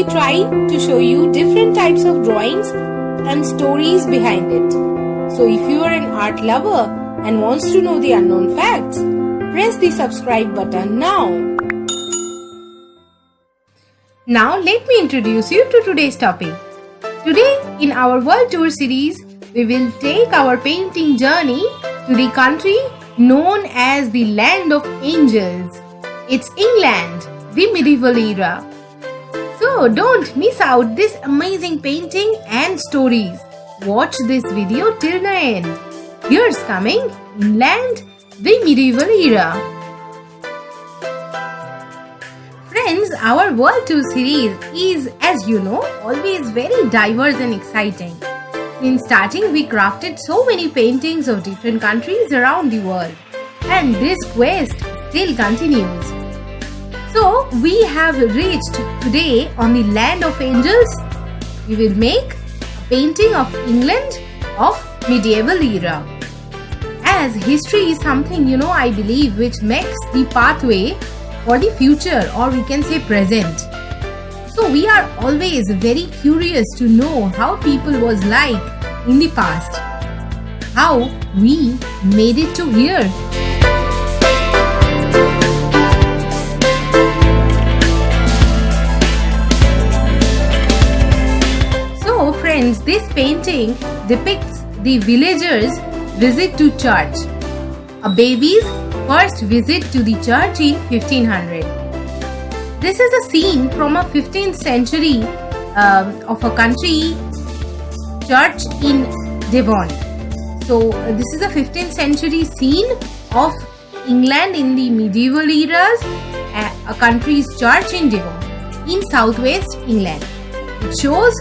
we try to show you different types of drawings and stories behind it. So if you are an art lover and wants to know the unknown facts, press the subscribe button now. Now let me introduce you to today's topic. Today in our world tour series, we will take our painting journey to the country known as the land of angels. It's England, the medieval era. So don't miss out this amazing painting and stories. Watch this video till the end. Here's coming England, the medieval era. Friends, our world tour series is, as you know, always very diverse and exciting. In starting, we crafted so many paintings of different countries around the world, and this quest still continues. So, we have reached today on the land of angels. We will make a painting of England of medieval era. As history is something, I believe, which makes the pathway for the future, or we can say present. So, we are always very curious to know how people was like in the past, how we made it to here. So friends, this painting depicts the villagers' visit to church, a baby's first visit to the church in 1500. This is a scene from a 15th century of a country church in Devon. So this is a 15th century scene of England in the medieval eras, a country's church in Devon in southwest England. It shows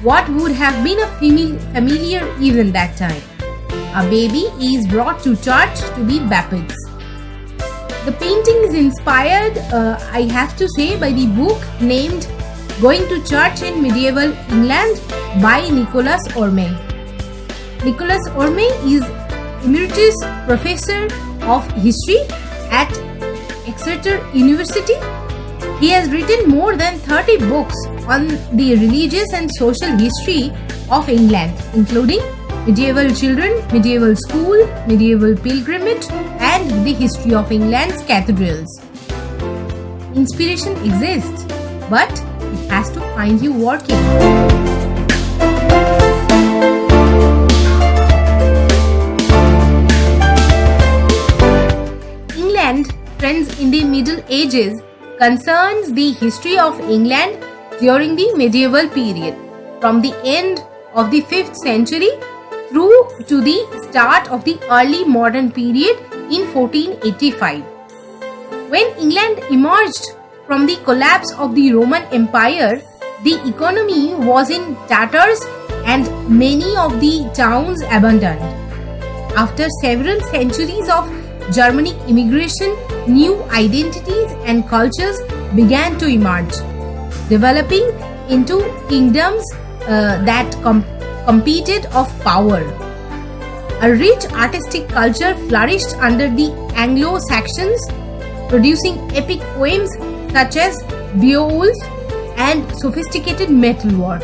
what would have been a familiar event that time. A baby is brought to church to be baptized. The painting is inspired, I have to say, by the book named Going to Church in Medieval England by Nicholas Orme. Nicholas Orme is Emeritus Professor of History at Exeter University. He has written more than 30 books on the religious and social history of England, including Medieval Children, Medieval School, Medieval Pilgrimage, and the history of England's cathedrals. Inspiration exists, but it has to find you working. England, friends, in the Middle Ages concerns the history of England during the medieval period, from the end of the 5th century through to the start of the early modern period in 1485. When England emerged from the collapse of the Roman Empire, the economy was in tatters and many of the towns abandoned. After several centuries of Germanic immigration, new identities and cultures began to emerge, developing into kingdoms that competed of power. A rich artistic culture flourished under the Anglo-Saxons, producing epic poems such as Beowulf and sophisticated metalwork.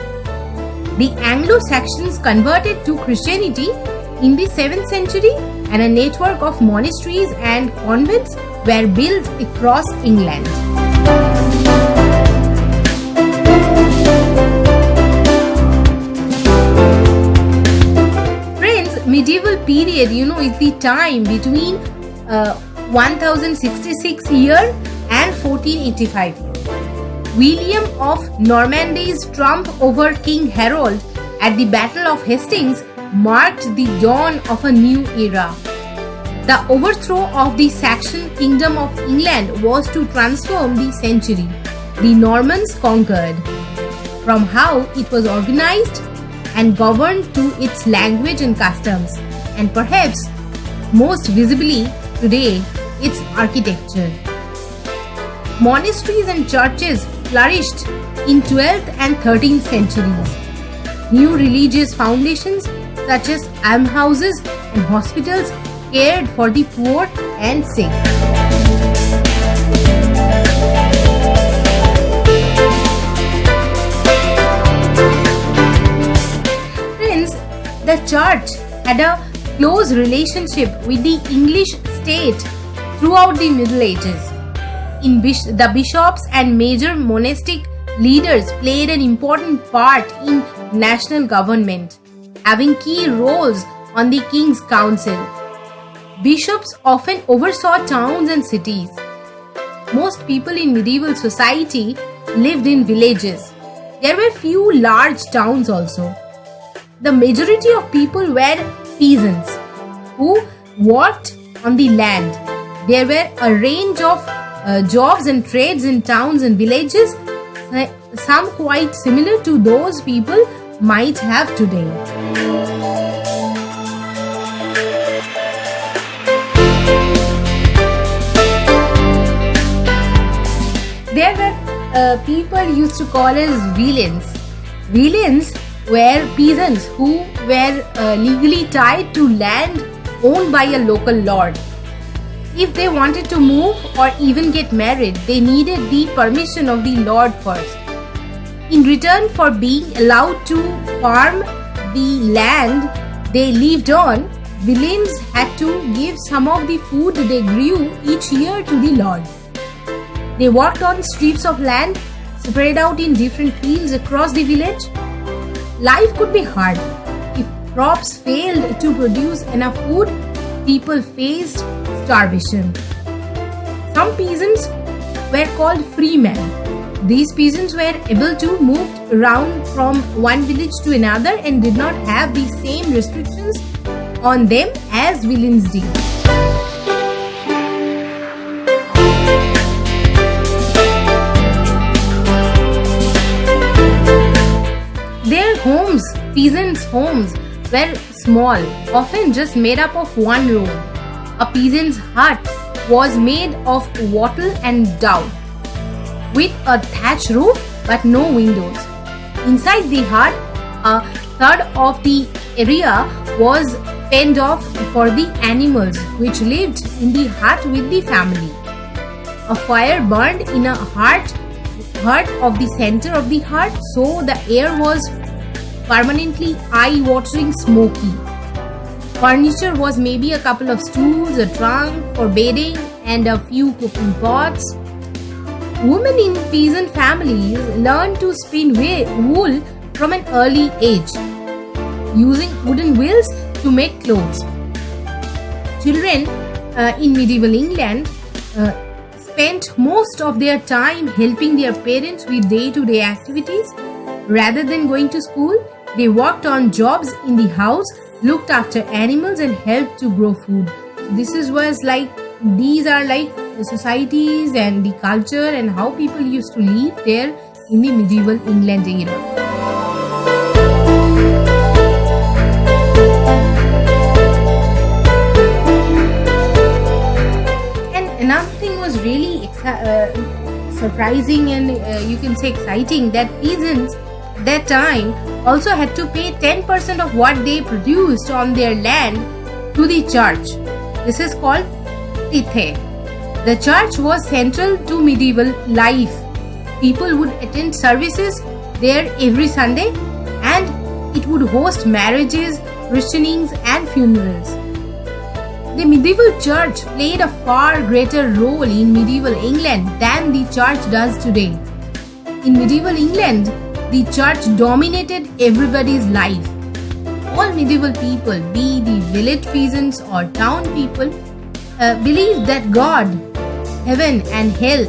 The Anglo-Saxons converted to Christianity in the 7th century, and a network of monasteries and convents were built across England. Friends, medieval period, is the time between 1066 year and 1485 year. William of Normandy's triumph over King Harold at the Battle of Hastings marked the dawn of a new era. The overthrow of the Saxon Kingdom of England was to transform the century the Normans conquered, from how it was organized and governed to its language and customs, and perhaps most visibly today, its architecture. Monasteries and churches flourished in 12th and 13th centuries. New religious foundations such as almshouses and hospitals cared for the poor and sick. The church had a close relationship with the English state throughout the Middle Ages. The bishops and major monastic leaders played an important part in national government, having key roles on the king's council. Bishops often oversaw towns and cities. Most people in medieval society lived in villages. There were few large towns also. The majority of people were peasants who worked on the land. There were a range of jobs and trades in towns and villages, some quite similar to those people might have today. There were people used to call as villeins. Villeins were peasants who were legally tied to land owned by a local lord. If they wanted to move or even get married, they needed the permission of the lord first. In return for being allowed to farm the land they lived on, villeins had to give some of the food they grew each year to the lord. They worked on strips of land spread out in different fields across the village. Life could be hard. If crops failed to produce enough food, people faced starvation. Some peasants were called freemen. These peasants were able to move around from one village to another and did not have the same restrictions on them as villeins did. Their homes, peasants' homes, were small, often just made up of one room. A peasant's hut was made of wattle and dough, with a thatch roof but no windows. Inside the hut, a third of the area was penned off for the animals which lived in the hut with the family. A fire burned in a heart of the center of the hut, so the air was permanently eye-watering smoky. Furniture was maybe a couple of stools, a trunk for bedding, and a few cooking pots. Women in peasant families learned to spin wool from an early age, using wooden wheels to make clothes. Children in medieval England spent most of their time helping their parents with day-to-day activities. Rather than going to school, they worked on jobs in the house, looked after animals, and helped to grow food. These are like the societies and the culture and how people used to live there in the medieval England era. And another thing was really surprising and you can say exciting, that peasants at that time also had to pay 10% of what they produced on their land to the church. This is called tithe. The church was central to medieval life. People would attend services there every Sunday, and it would host marriages, christenings, and funerals. The medieval church played a far greater role in medieval England than the church does today. In medieval England, the church dominated everybody's life. All medieval people, be the village peasants or town people, believed that God, heaven and hell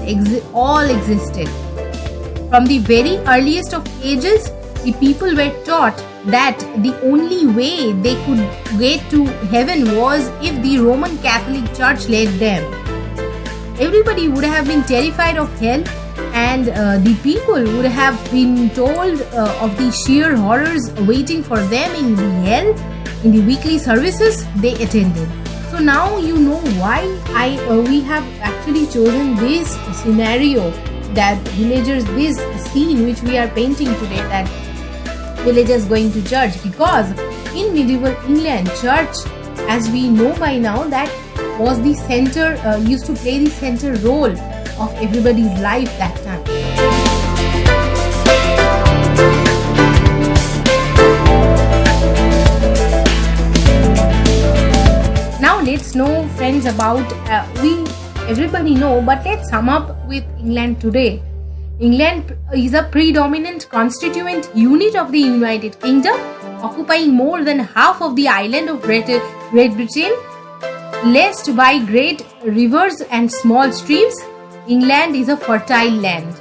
all existed. From the very earliest of ages, the people were taught that the only way they could get to heaven was if the Roman Catholic Church led them. Everybody would have been terrified of hell, and the people would have been told of the sheer horrors awaiting for them in the hell in the weekly services they attended. So now you know why we have actually chosen this scenario, that villagers, this scene which we are painting today, that villagers going to church, because in medieval England, church, as we know by now, that was the center, used to play the center role of everybody's life that time. let's know, friends, about everybody know, but let's sum up with England today. England is a predominant constituent unit of the United Kingdom, occupying more than half of the island of Great Britain. Laced by great rivers and small streams, England is a fertile land,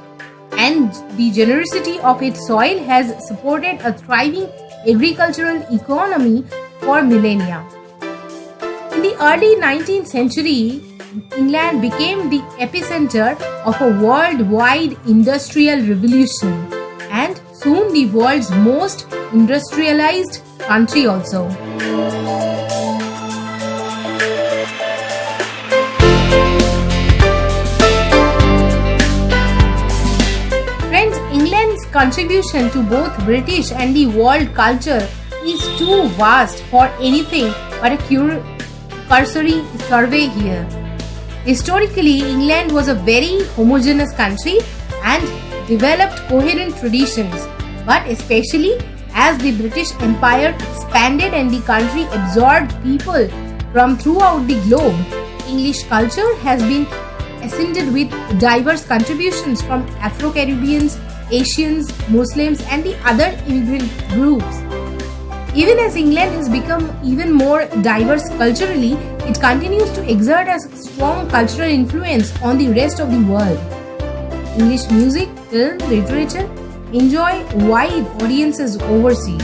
and the generosity of its soil has supported a thriving agricultural economy for millennia. In the early 19th century, England became the epicenter of a worldwide industrial revolution, and soon the world's most industrialized country also. Friends, England's contribution to both British and the world culture is too vast for anything but a cursory survey here. Historically, England was a very homogeneous country and developed coherent traditions, but especially as the British Empire expanded and the country absorbed people from throughout the globe, English culture has been ascended with diverse contributions from Afro-Caribbeans, Asians, Muslims, and the other immigrant groups. Even as England has become even more diverse culturally, it continues to exert a strong cultural influence on the rest of the world. English music, film, literature enjoy wide audiences overseas.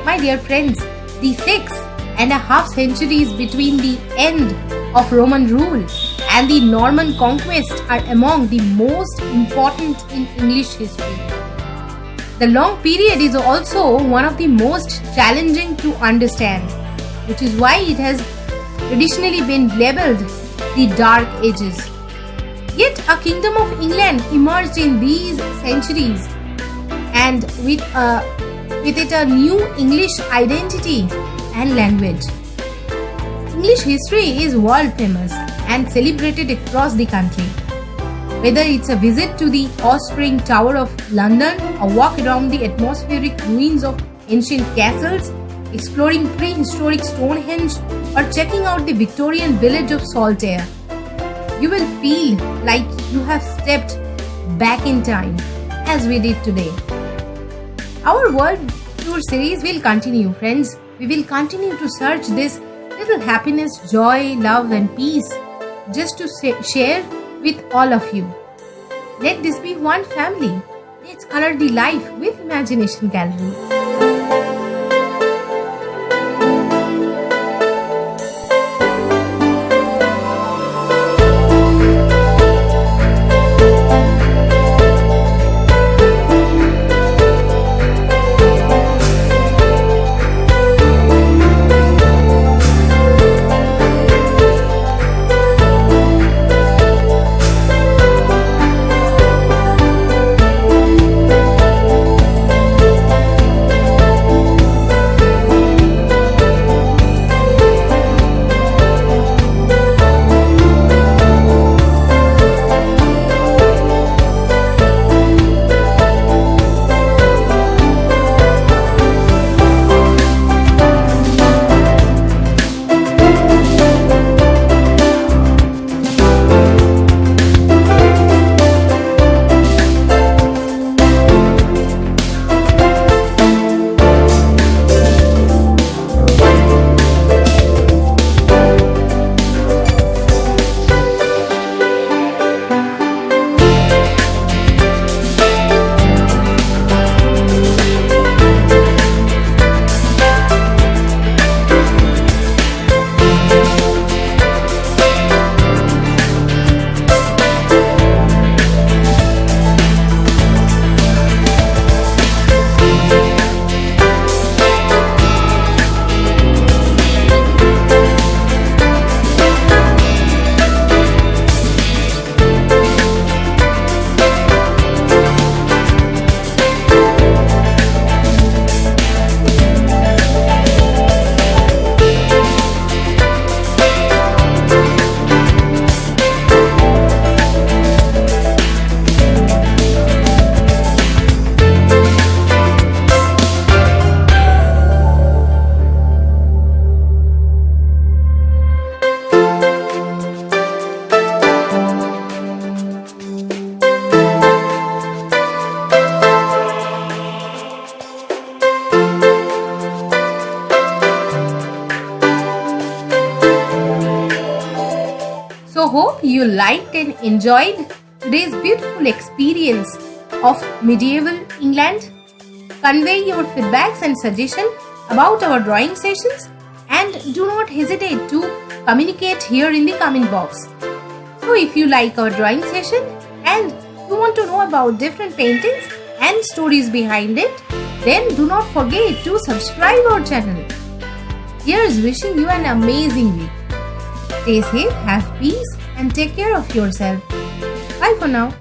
My dear friends, the 6.5 centuries between the end of Roman rule and the Norman conquest are among the most important in English history. The long period is also one of the most challenging to understand, which is why it has traditionally been labelled the Dark Ages. Yet a Kingdom of England emerged in these centuries, and with it a new English identity and language. English history is world famous and celebrated across the country. Whether it's a visit to the Awe-Spring Tower of London, a walk around the atmospheric ruins of ancient castles, exploring prehistoric Stonehenge, or checking out the Victorian village of Saltaire, you will feel like you have stepped back in time, as we did today. Our world tour series will continue, friends. We will continue to search this little happiness, joy, love, and peace just to share with all of you. Let this be one family. Let's color the life with Imagination Gallery. Hope you liked and enjoyed today's beautiful experience of medieval England. Convey your feedbacks and suggestions about our drawing sessions and do not hesitate to communicate here in the comment box. So if you like our drawing session and you want to know about different paintings and stories behind it, then do not forget to subscribe our channel. Here's wishing you an amazing week. Stay safe, have peace and take care of yourself. Bye for now.